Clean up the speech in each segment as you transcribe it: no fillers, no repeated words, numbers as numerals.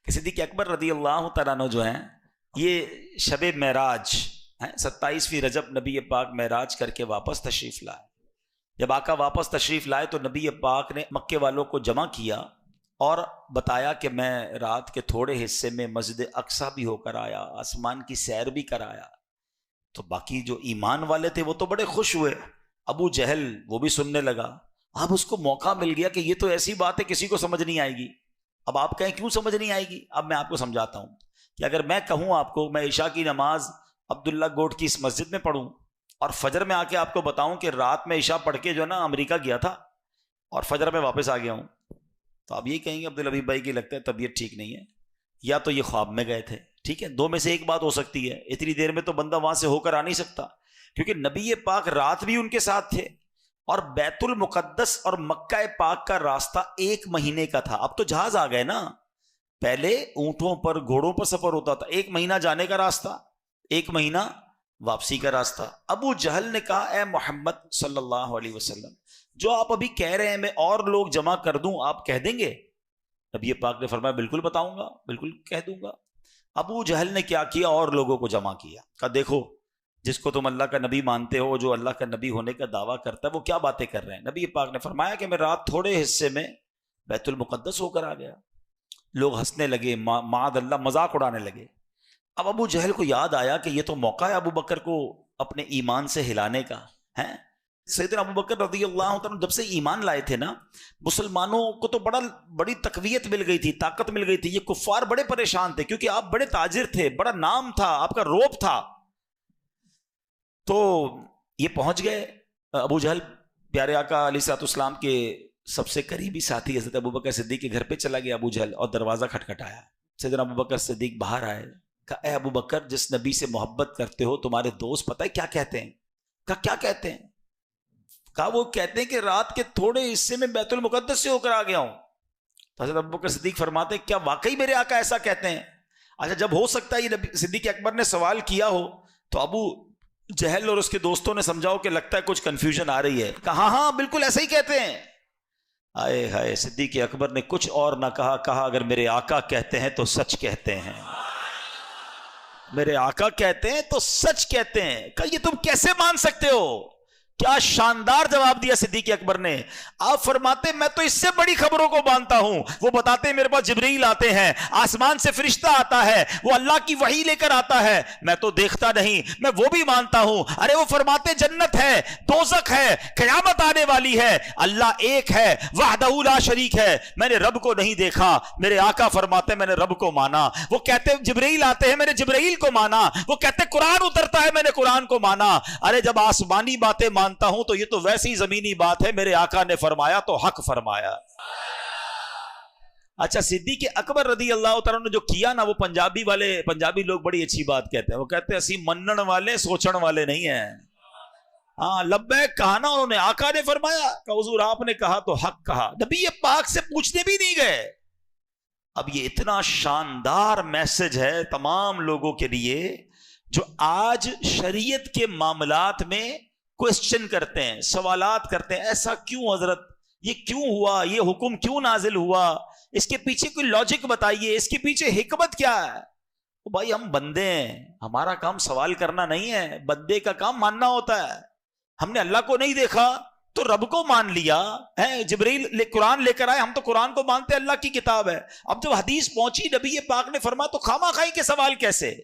کہ صدیق اکبر رضی اللہ تعالیٰ عنہ جو ہیں یہ شب معراج 27ویں رجب نبی پاک معراج کر کے واپس تشریف لائے. جب آقا واپس تشریف لائے تو نبی پاک نے مکے والوں کو جمع کیا اور بتایا کہ میں رات کے تھوڑے حصے میں مسجد اقصیٰ بھی ہو کر آیا, آسمان کی سیر بھی کرایا. تو باقی جو ایمان والے تھے وہ تو بڑے خوش ہوئے. ابو جہل وہ بھی سننے لگا. اب اس کو موقع مل گیا کہ یہ تو ایسی بات ہے کسی کو سمجھ نہیں آئے گی. اب آپ کہیں کیوں سمجھ نہیں آئے گی؟ اب میں آپ کو سمجھاتا ہوں کہ اگر میں کہوں آپ کو میں عشاء کی نماز عبداللہ گوٹ کی اس مسجد میں پڑھوں اور فجر میں آ کے آپ کو بتاؤں کہ رات میں عشاء پڑھ کے جو ہے نا امریکہ گیا تھا اور فجر میں واپس آ گیا ہوں, تو آپ یہی کہیں گے عبدالحبیب بھائی کی لگتا ہے طبیعت ٹھیک نہیں ہے, یا تو یہ خواب میں گئے تھے. ٹھیک ہے, دو میں سے ایک بات ہو سکتی ہے. اتنی دیر میں تو بندہ وہاں سے ہو کر آ نہیں سکتا, کیونکہ نبی پاک رات بھی ان کے ساتھ تھے اور بیت المقدس اور مکہ پاک کا راستہ 1 مہینے کا تھا. اب تو جہاز آ گئے نا, پہلے اونٹوں پر گھوڑوں پر سفر ہوتا تھا. 1 مہینہ جانے کا راستہ, 1 مہینہ واپسی کا راستہ. ابو جہل نے کہا اے محمد صلی اللہ علیہ وسلم, جو آپ ابھی کہہ رہے ہیں میں اور لوگ جمع کر دوں آپ کہہ دیں گے؟ نبی پاک نے فرمایا بالکل بتاؤں گا, بالکل کہہ دوں گا. ابو جہل نے کیا کیا, اور لوگوں کو جمع کیا. کہا دیکھو جس کو تم اللہ کا نبی مانتے ہو, جو اللہ کا نبی ہونے کا دعویٰ کرتا ہے, وہ کیا باتیں کر رہے ہیں. نبی پاک نے فرمایا کہ میں رات تھوڑے حصے میں بیت المقدس ہو کر آ گیا. لوگ ہنسنے لگے, معاذ اللہ مذاق اڑانے لگے. اب ابو جہل کو یاد آیا کہ یہ تو موقع ہے ابو بکر کو اپنے ایمان سے ہلانے کا ہے. سیدنا ابو بکر رضی اللہ عنہ جب سے ایمان لائے تھے نا, مسلمانوں کو تو بڑی تقویت مل گئی تھی, طاقت مل گئی تھی. یہ کفار بڑے پریشان تھے کیونکہ آپ بڑے تاجر تھے, بڑا نام تھا, آپ کا روب تھا. تو یہ پہنچ گئے. ابو جہل پیارے آقا علیہ الصلوۃ والسلام کے سب سے قریبی ساتھی حضرت ابو بکر صدیق کے گھر پہ چلا گیا ابو جہل, اور دروازہ کھٹکھٹایا. سیدنا ابو بکر صدیق باہر آئے. کہا اے ابو بکر, جس نبی سے محبت کرتے ہو تمہارے دوست پتہ ہے کیا کہتے ہیں؟ کہا کیا کہتے ہیں؟ کہا وہ کہتے ہیں کہ رات کے تھوڑے حصے میں بیت المقدس سے ہو کر آ گیا ہوں. تو حضرت ابو بکر صدیق فرماتے ہیں کیا واقعی میرے آقا ایسا کہتے ہیں؟ اچھا, جب ہو سکتا ہے یہ نبی صدیق اکبر نے سوال کیا ہو تو ابو جہل اور اس کے دوستوں نے سمجھاؤ کہ لگتا ہے کچھ کنفیوژن آ رہی ہے. کہا ہاں بالکل ایسا ہی کہتے ہیں. آئے ہائے, صدیق اکبر نے کچھ اور نہ کہا اگر میرے آقا کہتے ہیں تو سچ کہتے ہیں, میرے آقا کہتے ہیں تو سچ کہتے ہیں. کہ یہ تم کیسے مان سکتے ہو؟ کیا شاندار جواب دیا صدیق اکبر نے. آپ فرماتے میں تو اس سے بڑی خبروں کو مانتا ہوں. وہ بتاتے ہیں میرے پاس جبرائیل آتے ہیں, آسمان سے فرشتہ آتا ہے, وہ اللہ کی وحی لے کر آتا ہے, میں تو دیکھتا نہیں, میں وہ بھی مانتا ہوں. ارے وہ فرماتے جنت ہے, دوزخ ہے, قیامت آنے والی ہے, اللہ ایک ہے, وحدہ لا شریک ہے, میں نے رب کو نہیں دیکھا. میرے آقا فرماتے میں نے رب کو مانا. وہ کہتے جبرائیل آتے ہیں, میں نے جبرائیل کو مانا. وہ کہتے قرآن اترتا ہے, میں نے قرآن کو مانا. ارے جب آسمانی باتیں مانتا ہوں تو یہ تو ویسی زمینی بات ہے, میرے آقا نے فرمایا تو حق فرمایا. اچھا, صدیق اکبر رضی اللہ تعالیٰ نے جو کیا نا, وہ پنجابی لوگ بڑی اچھی بات کہتے ہیں. وہ کہتے ہیں اسی منن والے سوچن والے نہیں ہیں. ہاں لبیک کہا نا انہوں نے, آقا نے فرمایا کہ حضور آپ نے کہا تو حق کہا. نبی پاک سے پوچھنے بھی نہیں گئے. اب یہ اتنا شاندار میسج ہے تمام لوگوں کے لیے جو آج شریعت کے معاملات میں کوسچن کرتے ہیں, سوالات کرتے ہیں. ایسا کیوں حضرت, یہ کیوں ہوا, یہ حکم کیوں نازل ہوا, اس کے پیچھے کوئی لاجک بتائیے, اس کے پیچھے حکمت کیا ہے. تو بھائی ہم بندے ہیں, ہمارا کام سوال کرنا نہیں ہے, بندے کا کام ماننا ہوتا ہے. ہم نے اللہ کو نہیں دیکھا تو رب کو مان لیا ہے. جبرائیل قرآن لے کر آئے, ہم تو قرآن کو مانتے, اللہ کی کتاب ہے. اب جب حدیث پہنچی نبی پاک نے فرمایا تو خامہ خائی کے سوال کیسے؟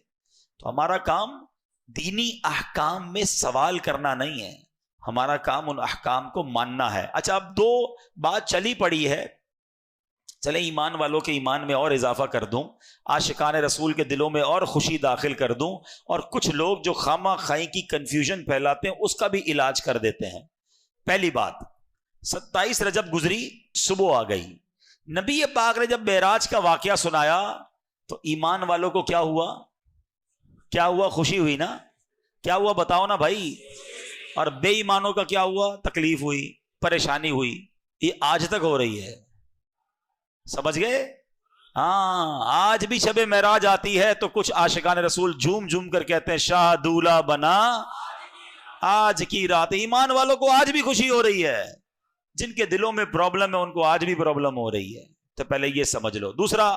تو ہمارا کام دینی احکام میں سوال کرنا نہیں ہے, ہمارا کام ان احکام کو ماننا ہے. اچھا, اب 2 بات چلی پڑی ہے, چلیں ایمان والوں کے ایمان میں اور اضافہ کر دوں, عاشقان رسول کے دلوں میں اور خوشی داخل کر دوں, اور کچھ لوگ جو خامہ خائی کی کنفیوژن پھیلاتے ہیں اس کا بھی علاج کر دیتے ہیں. پہلی بات, 27 رجب گزری, صبح آ گئی. نبی پاک نے جب معراج کا واقعہ سنایا تو ایمان والوں کو کیا ہوا؟ کیا ہوا؟ خوشی ہوئی نا. کیا ہوا بتاؤ نا بھائی. اور بے ایمانوں کا کیا ہوا؟ تکلیف ہوئی, پریشانی ہوئی. یہ آج تک ہو رہی ہے, سمجھ گئے؟ ہاں, آج بھی شب معراج آتی ہے تو کچھ عاشقان رسول جھوم جھوم کر کہتے ہیں شاہ دولہ بنا آج کی رات. ایمان والوں کو آج بھی خوشی ہو رہی ہے, جن کے دلوں میں پرابلم ہے ان کو آج بھی پرابلم ہو رہی ہے. تو پہلے یہ سمجھ لو. دوسرا,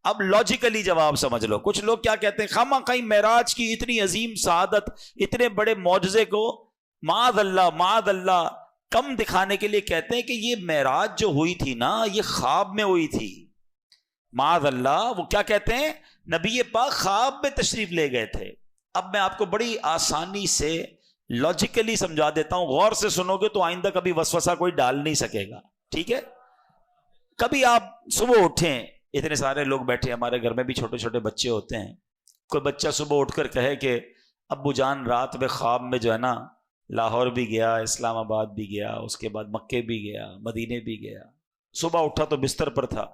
اب لاجیکلی جواب سمجھ لو. کچھ لوگ کیا کہتے ہیں, خواہ کہیں معراج کی اتنی عظیم سعادت, اتنے بڑے معجزے کو معاذ اللہ کم دکھانے کے لیے کہتے ہیں کہ یہ معراج جو ہوئی تھی نا, یہ خواب میں ہوئی تھی. معاذ اللہ. وہ کیا کہتے ہیں, نبی پاک خواب میں تشریف لے گئے تھے. اب میں آپ کو بڑی آسانی سے لاجیکلی سمجھا دیتا ہوں, غور سے سنو گے تو آئندہ کبھی وسوسہ کوئی ڈال نہیں سکے گا, ٹھیک ہے؟ کبھی آپ صبح اٹھیں, اتنے سارے لوگ بیٹھے, ہمارے گھر میں بھی چھوٹے چھوٹے بچے ہوتے ہیں, کوئی بچہ صبح اٹھ کر کہے کہ ابو جان رات میں خواب میں جو ہے نا لاہور بھی گیا, اسلام آباد بھی گیا, اس کے بعد مکے بھی گیا, مدینے بھی گیا. صبح اٹھا تو بستر پر تھا,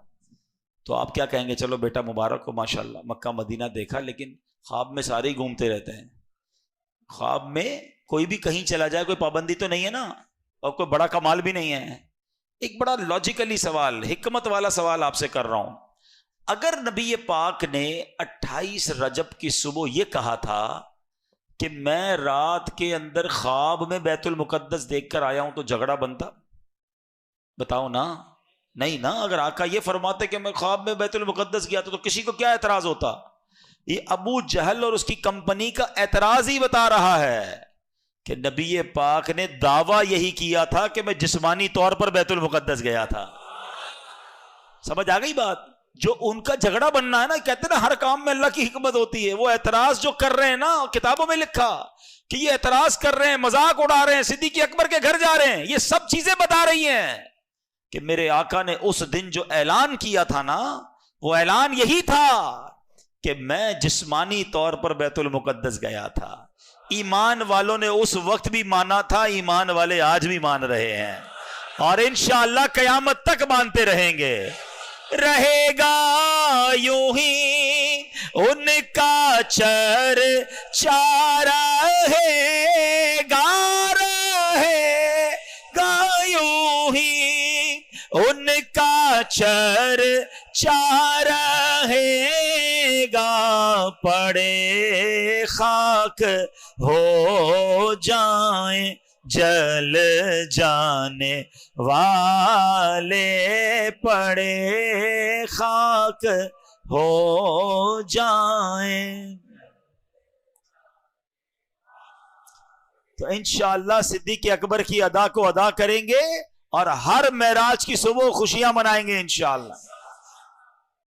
تو آپ کیا کہیں گے؟ چلو بیٹا مبارک ہو, ماشاءاللہ مکہ مدینہ دیکھا, لیکن خواب میں سارے ہی گھومتے رہتے ہیں. خواب میں کوئی بھی کہیں چلا جائے, کوئی پابندی تو نہیں ہے نا, اور کوئی بڑا کمال بھی نہیں ہے. ایک بڑا لاجیکلی سوال, حکمت والا سوال آپ سے کر رہا ہوں. اگر نبی پاک نے 28 رجب کی صبح یہ کہا تھا کہ میں رات کے اندر خواب میں بیت المقدس دیکھ کر آیا ہوں, تو جھگڑا بنتا؟ بتاؤ نا. نہیں نا. اگر آقا یہ فرماتے کہ میں خواب میں بیت المقدس گیا تو کسی کو کیا اعتراض ہوتا؟ یہ ابو جہل اور اس کی کمپنی کا اعتراض ہی بتا رہا ہے کہ نبی پاک نے دعویٰ یہی کیا تھا کہ میں جسمانی طور پر بیت المقدس گیا تھا. سمجھ آ گئی بات؟ جو ان کا جھگڑا بننا ہے نا, کہتے ہیں نا ہر کام میں اللہ کی حکمت ہوتی ہے. وہ اعتراض جو کر رہے ہیں نا, کتابوں میں لکھا کہ یہ اعتراض کر رہے ہیں, مذاق اڑا رہے ہیں, صدیق اکبر کے گھر جا رہے ہیں, یہ سب چیزیں بتا رہی ہیں کہ میرے آقا نے اس دن جو اعلان کیا تھا نا, وہ اعلان یہی تھا کہ میں جسمانی طور پر بیت المقدس گیا تھا. ایمان والوں نے اس وقت بھی مانا تھا, ایمان والے آج بھی مان رہے ہیں, اور انشاءاللہ قیامت تک مانتے رہیں گے. رہے گا یوں ہی ان کا چرچا, رہے گا یوں ہی ان کا چرچا, رہے گا پڑے خاک ہو جائیں جل جانے والے, پڑے خاک ہو جائیں. تو انشاءاللہ صدیق اکبر کی ادا کو ادا کریں گے, اور ہر معراج کی صبح خوشیاں منائیں گے انشاءاللہ.